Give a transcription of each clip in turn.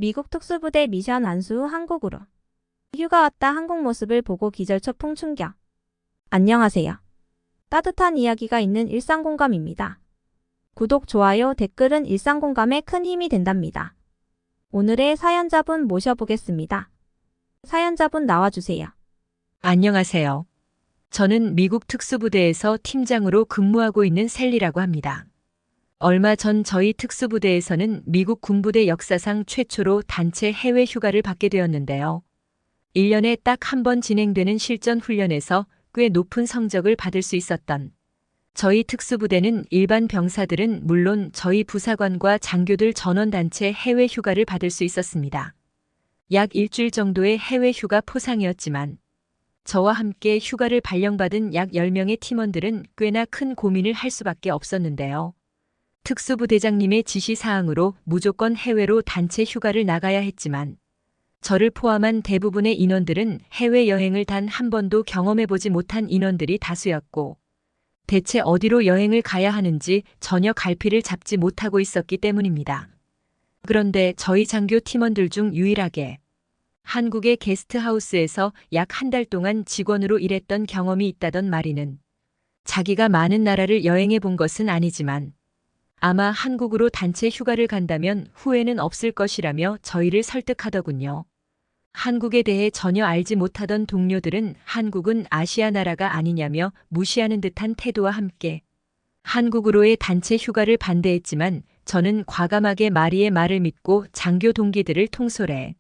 미국 특수부대 미션 안수 후 한국으로. 휴가 왔다 한국 모습을 보고 기절초풍 충격. 안녕하세요. 따뜻한 이야기가 있는 일상공감입니다. 구독, 좋아요, 댓글은 일상공감에 큰 힘이 된답니다. 오늘의 사연자분 모셔보겠습니다. 사연자분 나와주세요. 안녕하세요. 저는 미국 특수부대에서 팀장으로 근무하고 있는 셀리라고 합니다. 얼마 전 저희 특수부대에서는 미국 군부대 역사상 최초로 단체 해외 휴가를 받게 되었는데요. 1년에 딱 한 번 진행되는 실전 훈련에서 꽤 높은 성적을 받을 수 있었던 저희 특수부대는 일반 병사들은 물론 저희 부사관과 장교들 전원단체 해외 휴가를 받을 수 있었습니다. 약 일주일 정도의 해외 휴가 포상이었지만 저와 함께 휴가를 발령받은 약 10명의 팀원들은 꽤나 큰 고민을 할 수밖에 없었는데요. 특수부대장님의 지시사항으로 무조건 해외로 단체 휴가를 나가야 했지만 저를 포함한 대부분의 인원들은 해외여행을 단 한 번도 경험해보지 못한 인원들이 다수였고 대체 어디로 여행을 가야 하는지 전혀 갈피를 잡지 못하고 있었기 때문입니다. 그런데 저희 장교 팀원들 중 유일하게 한국의 게스트하우스에서 약 한 달 동안 직원으로 일했던 경험이 있다던 마리는 자기가 많은 나라를 여행해 본 것은 아니지만 아마 한국으로 단체 휴가를 간다면 후회는 없을 것이라며 저희를 설득하더군요. 한국에 대해 전혀 알지 못하던 동료들은 한국은 아시아 나라가 아니냐며 무시하는 듯한 태도와 함께 한국으로의 단체 휴가를 반대했지만 저는 과감하게 마리의 말을 믿고 장교 동기들을 통솔해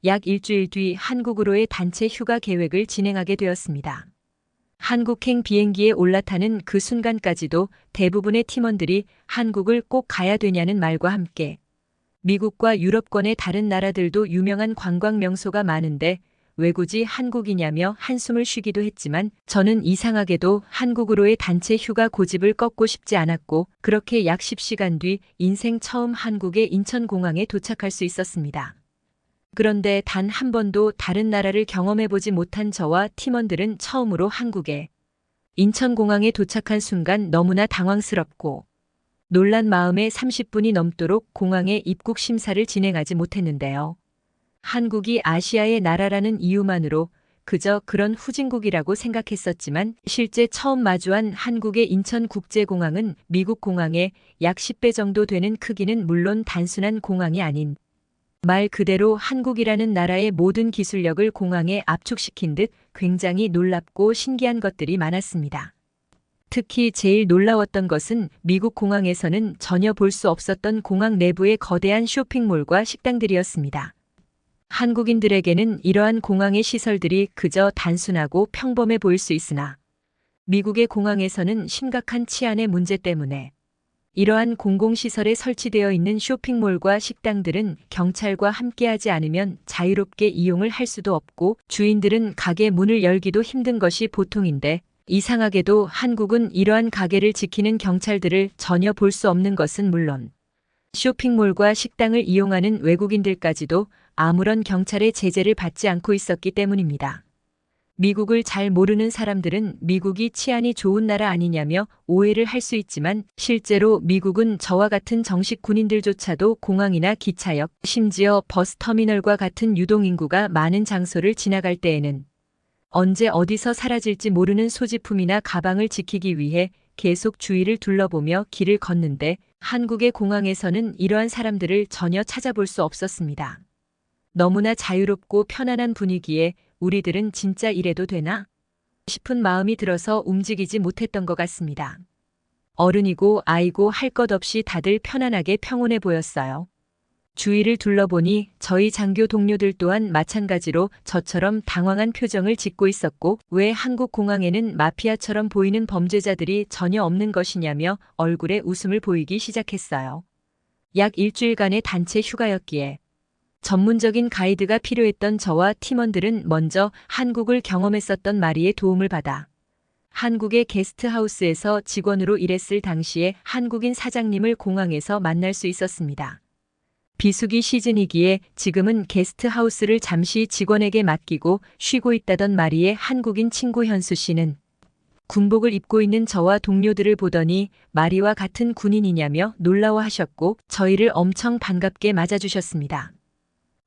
약 일주일 뒤 한국으로의 단체 휴가 계획을 진행하게 되었습니다. 한국행 비행기에 올라타는 그 순간까지도 대부분의 팀원들이 한국을 꼭 가야 되냐는 말과 함께 미국과 유럽권의 다른 나라들도 유명한 관광 명소가 많은데 왜 굳이 한국이냐며 한숨을 쉬기도 했지만 저는 이상하게도 한국으로의 단체 휴가 고집을 꺾고 싶지 않았고 그렇게 약 10시간 뒤 인생 처음 한국의 인천공항에 도착할 수 있었습니다. 그런데 단 한 번도 다른 나라를 경험해보지 못한 저와 팀원들은 처음으로 한국에 인천공항에 도착한 순간 너무나 당황스럽고 놀란 마음에 30분이 넘도록 공항에 입국 심사를 진행하지 못했는데요. 한국이 아시아의 나라라는 이유만으로 그저 그런 후진국이라고 생각했었지만 실제 처음 마주한 한국의 인천국제공항은 미국 공항의 약 10배 정도 되는 크기는 물론 단순한 공항이 아닌 말 그대로 한국이라는 나라의 모든 기술력을 공항에 압축시킨 듯 굉장히 놀랍고 신기한 것들이 많았습니다. 특히 제일 놀라웠던 것은 미국 공항에서는 전혀 볼 수 없었던 공항 내부의 거대한 쇼핑몰과 식당들이었습니다. 한국인들에게는 이러한 공항의 시설들이 그저 단순하고 평범해 보일 수 있으나 미국의 공항에서는 심각한 치안의 문제 때문에 이러한 공공시설에 설치되어 있는 쇼핑몰과 식당들은 경찰과 함께하지 않으면 자유롭게 이용을 할 수도 없고 주인들은 가게 문을 열기도 힘든 것이 보통인데 이상하게도 한국은 이러한 가게를 지키는 경찰들을 전혀 볼 수 없는 것은 물론 쇼핑몰과 식당을 이용하는 외국인들까지도 아무런 경찰의 제재를 받지 않고 있었기 때문입니다. 미국을 잘 모르는 사람들은 미국이 치안이 좋은 나라 아니냐며 오해를 할 수 있지만 실제로 미국은 저와 같은 정식 군인들조차도 공항이나 기차역, 심지어 버스터미널과 같은 유동인구가 많은 장소를 지나갈 때에는 언제 어디서 사라질지 모르는 소지품이나 가방을 지키기 위해 계속 주위를 둘러보며 길을 걷는데 한국의 공항에서는 이러한 사람들을 전혀 찾아볼 수 없었습니다. 너무나 자유롭고 편안한 분위기에 우리들은 진짜 이래도 되나? 싶은 마음이 들어서 움직이지 못했던 것 같습니다. 어른이고 아이고 할 것 없이 다들 편안하게 평온해 보였어요. 주위를 둘러보니 저희 장교 동료들 또한 마찬가지로 저처럼 당황한 표정을 짓고 있었고 왜 한국 공항에는 마피아처럼 보이는 범죄자들이 전혀 없는 것이냐며 얼굴에 웃음을 보이기 시작했어요. 약 일주일간의 단체 휴가였기에 전문적인 가이드가 필요했던 저와 팀원들은 먼저 한국을 경험했었던 마리의 도움을 받아 한국의 게스트하우스에서 직원으로 일했을 당시에 한국인 사장님을 공항에서 만날 수 있었습니다. 비수기 시즌이기에 지금은 게스트하우스를 잠시 직원에게 맡기고 쉬고 있다던 마리의 한국인 친구 현수 씨는 군복을 입고 있는 저와 동료들을 보더니 마리와 같은 군인이냐며 놀라워하셨고 저희를 엄청 반갑게 맞아주셨습니다.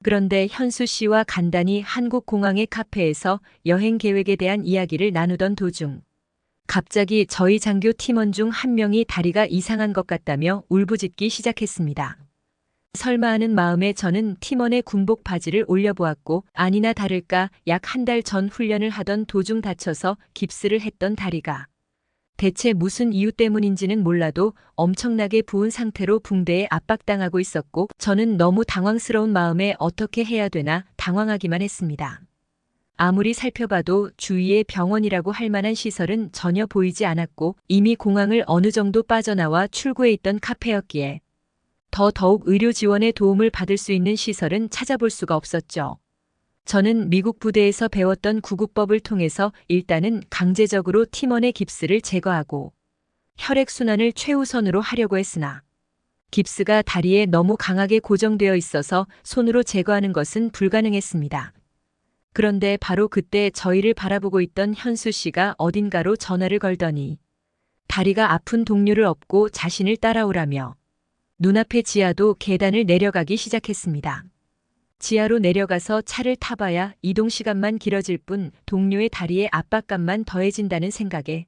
그런데 현수 씨와 간단히 한국 공항의 카페에서 여행 계획에 대한 이야기를 나누던 도중 갑자기 저희 장교 팀원 중 한 명이 다리가 이상한 것 같다며 울부짖기 시작했습니다. 설마 하는 마음에 저는 팀원의 군복 바지를 올려보았고 아니나 다를까 약 한 달 전 훈련을 하던 도중 다쳐서 깁스를 했던 다리가 대체 무슨 이유 때문인지는 몰라도 엄청나게 부은 상태로 붕대에 압박당하고 있었고 저는 너무 당황스러운 마음에 어떻게 해야 되나 당황하기만 했습니다. 아무리 살펴봐도 주위에 병원이라고 할 만한 시설은 전혀 보이지 않았고 이미 공항을 어느 정도 빠져나와 출구에 있던 카페였기에 더욱 의료 지원의 도움을 받을 수 있는 시설은 찾아볼 수가 없었죠. 저는 미국 부대에서 배웠던 구급법을 통해서 일단은 강제적으로 팀원의 깁스를 제거하고 혈액순환을 최우선으로 하려고 했으나 깁스가 다리에 너무 강하게 고정되어 있어서 손으로 제거하는 것은 불가능했습니다. 그런데 바로 그때 저희를 바라보고 있던 현수 씨가 어딘가로 전화를 걸더니 다리가 아픈 동료를 업고 자신을 따라오라며 눈앞의 지하도 계단을 내려가기 시작했습니다. 지하로 내려가서 차를 타봐야 이동 시간만 길어질 뿐 동료의 다리에 압박감만 더해진다는 생각에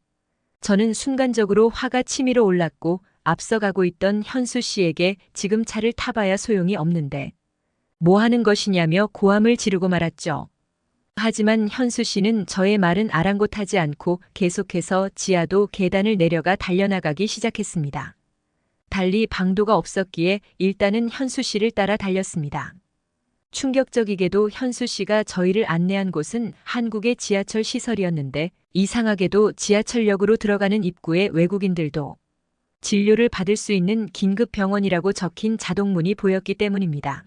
저는 순간적으로 화가 치밀어 올랐고 앞서가고 있던 현수 씨에게 지금 차를 타봐야 소용이 없는데 뭐 하는 것이냐며 고함을 지르고 말았죠. 하지만 현수 씨는 저의 말은 아랑곳하지 않고 계속해서 지하도 계단을 내려가 달려나가기 시작했습니다. 달리 방도가 없었기에 일단은 현수 씨를 따라 달렸습니다. 충격적이게도 현수 씨가 저희를 안내한 곳은 한국의 지하철 시설이었는데 이상하게도 지하철역으로 들어가는 입구에 외국인들도 진료를 받을 수 있는 긴급병원이라고 적힌 자동문이 보였기 때문입니다.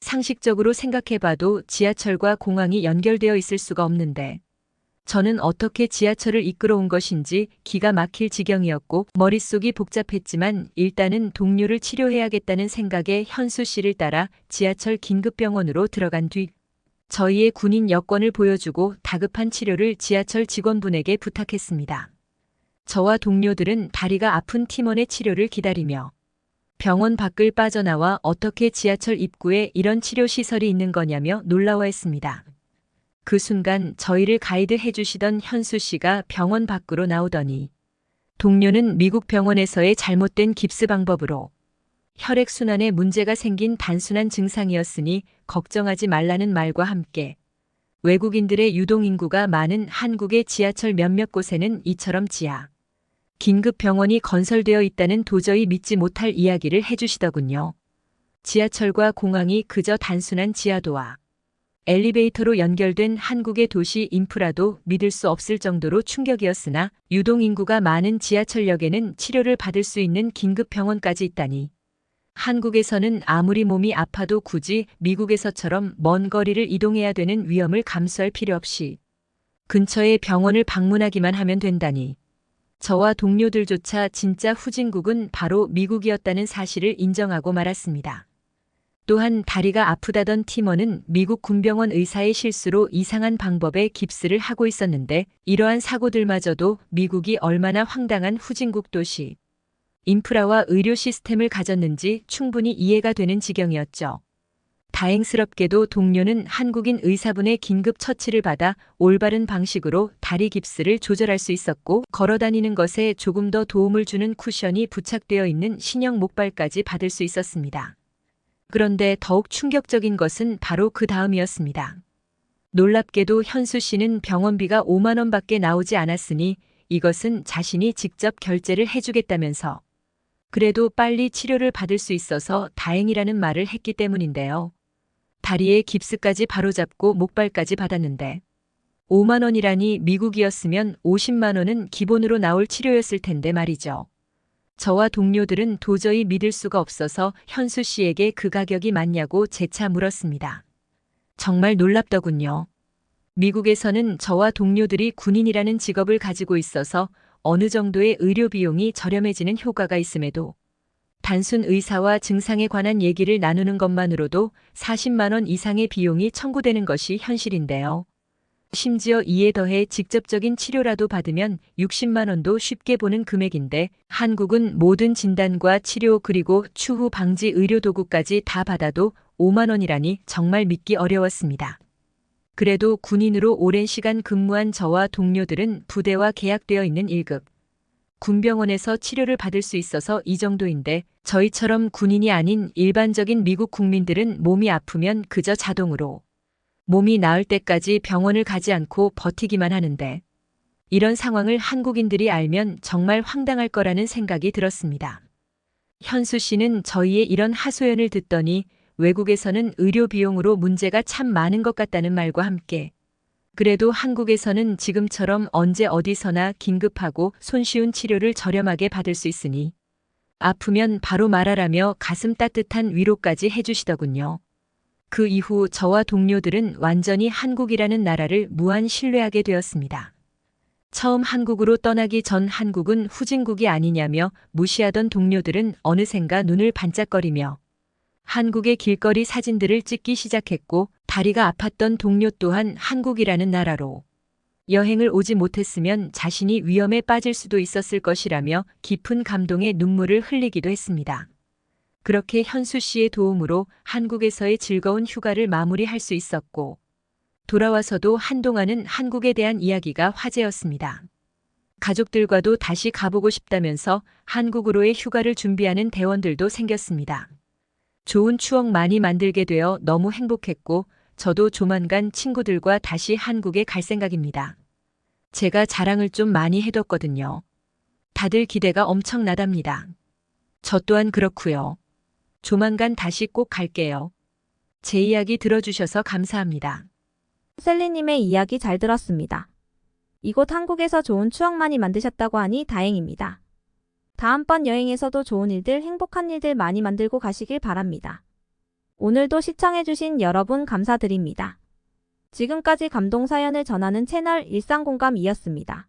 상식적으로 생각해봐도 지하철과 공항이 연결되어 있을 수가 없는데 저는 어떻게 지하철을 이끌어온 것인지 기가 막힐 지경이었고 머릿속이 복잡했지만 일단은 동료를 치료해야겠다는 생각에 현수 씨를 따라 지하철 긴급병원으로 들어간 뒤 저희의 군인 여권을 보여주고 다급한 치료를 지하철 직원분에게 부탁했습니다. 저와 동료들은 다리가 아픈 팀원의 치료를 기다리며 병원 밖을 빠져나와 어떻게 지하철 입구에 이런 치료시설이 있는 거냐며 놀라워했습니다. 그 순간 저희를 가이드 해주시던 현수 씨가 병원 밖으로 나오더니 동료는 미국 병원에서의 잘못된 깁스 방법으로 혈액순환에 문제가 생긴 단순한 증상이었으니 걱정하지 말라는 말과 함께 외국인들의 유동인구가 많은 한국의 지하철 몇몇 곳에는 이처럼 지하 긴급병원이 건설되어 있다는 도저히 믿지 못할 이야기를 해주시더군요. 지하철과 공항이 그저 단순한 지하도와 엘리베이터로 연결된 한국의 도시 인프라도 믿을 수 없을 정도로 충격이었으나 유동인구가 많은 지하철역에는 치료를 받을 수 있는 긴급병원까지 있다니 한국에서는 아무리 몸이 아파도 굳이 미국에서처럼 먼 거리를 이동해야 되는 위험을 감수할 필요 없이 근처의 병원을 방문하기만 하면 된다니 저와 동료들조차 진짜 후진국은 바로 미국이었다는 사실을 인정하고 말았습니다. 또한 다리가 아프다던 팀원은 미국 군병원 의사의 실수로 이상한 방법의 깁스를 하고 있었는데 이러한 사고들마저도 미국이 얼마나 황당한 후진국 도시, 인프라와 의료 시스템을 가졌는지 충분히 이해가 되는 지경이었죠. 다행스럽게도 동료는 한국인 의사분의 긴급 처치를 받아 올바른 방식으로 다리 깁스를 조절할 수 있었고 걸어다니는 것에 조금 더 도움을 주는 쿠션이 부착되어 있는 신형 목발까지 받을 수 있었습니다. 그런데 더욱 충격적인 것은 바로 그 다음이었습니다. 놀랍게도 현수 씨는 병원비가 5만 원밖에 나오지 않았으니 이것은 자신이 직접 결제를 해주겠다면서 그래도 빨리 치료를 받을 수 있어서 다행이라는 말을 했기 때문인데요. 다리에 깁스까지 바로잡고 목발까지 받았는데 5만 원이라니 미국이었으면 50만 원은 기본으로 나올 치료였을 텐데 말이죠. 저와 동료들은 도저히 믿을 수가 없어서 현수 씨에게 그 가격이 맞냐고 재차 물었습니다. 정말 놀랍더군요. 미국에서는 저와 동료들이 군인이라는 직업을 가지고 있어서 어느 정도의 의료 비용이 저렴해지는 효과가 있음에도 단순 의사와 증상에 관한 얘기를 나누는 것만으로도 40만 원 이상의 비용이 청구되는 것이 현실인데요. 심지어 이에 더해 직접적인 치료라도 받으면 60만 원도 쉽게 보는 금액인데 한국은 모든 진단과 치료 그리고 추후 방지 의료 도구까지 다 받아도 5만 원이라니 정말 믿기 어려웠습니다. 그래도 군인으로 오랜 시간 근무한 저와 동료들은 부대와 계약되어 있는 1급 군병원에서 치료를 받을 수 있어서 이 정도인데 저희처럼 군인이 아닌 일반적인 미국 국민들은 몸이 아프면 그저 자동으로 몸이 나을 때까지 병원을 가지 않고 버티기만 하는데 이런 상황을 한국인들이 알면 정말 황당할 거라는 생각이 들었습니다. 현수 씨는 저희의 이런 하소연을 듣더니 외국에서는 의료 비용으로 문제가 참 많은 것 같다는 말과 함께 그래도 한국에서는 지금처럼 언제 어디서나 긴급하고 손쉬운 치료를 저렴하게 받을 수 있으니 아프면 바로 말하라며 가슴 따뜻한 위로까지 해주시더군요. 그 이후 저와 동료들은 완전히 한국이라는 나라를 무한 신뢰하게 되었습니다. 처음 한국으로 떠나기 전 한국은 후진국이 아니냐며 무시하던 동료들은 어느샌가 눈을 반짝거리며 한국의 길거리 사진들을 찍기 시작했고 다리가 아팠던 동료 또한 한국이라는 나라로 여행을 오지 못했으면 자신이 위험에 빠질 수도 있었을 것이라며 깊은 감동의 눈물을 흘리기도 했습니다. 그렇게 현수 씨의 도움으로 한국에서의 즐거운 휴가를 마무리할 수 있었고 돌아와서도 한동안은 한국에 대한 이야기가 화제였습니다. 가족들과도 다시 가보고 싶다면서 한국으로의 휴가를 준비하는 대원들도 생겼습니다. 좋은 추억 많이 만들게 되어 너무 행복했고 저도 조만간 친구들과 다시 한국에 갈 생각입니다. 제가 자랑을 좀 많이 해뒀거든요. 다들 기대가 엄청나답니다. 저 또한 그렇고요. 조만간 다시 꼭 갈게요. 제 이야기 들어주셔서 감사합니다. 셀리님의 이야기 잘 들었습니다. 이곳 한국에서 좋은 추억 많이 만드셨다고 하니 다행입니다. 다음번 여행에서도 좋은 일들, 행복한 일들 많이 만들고 가시길 바랍니다. 오늘도 시청해주신 여러분 감사드립니다. 지금까지 감동 사연을 전하는 채널 일상공감이었습니다.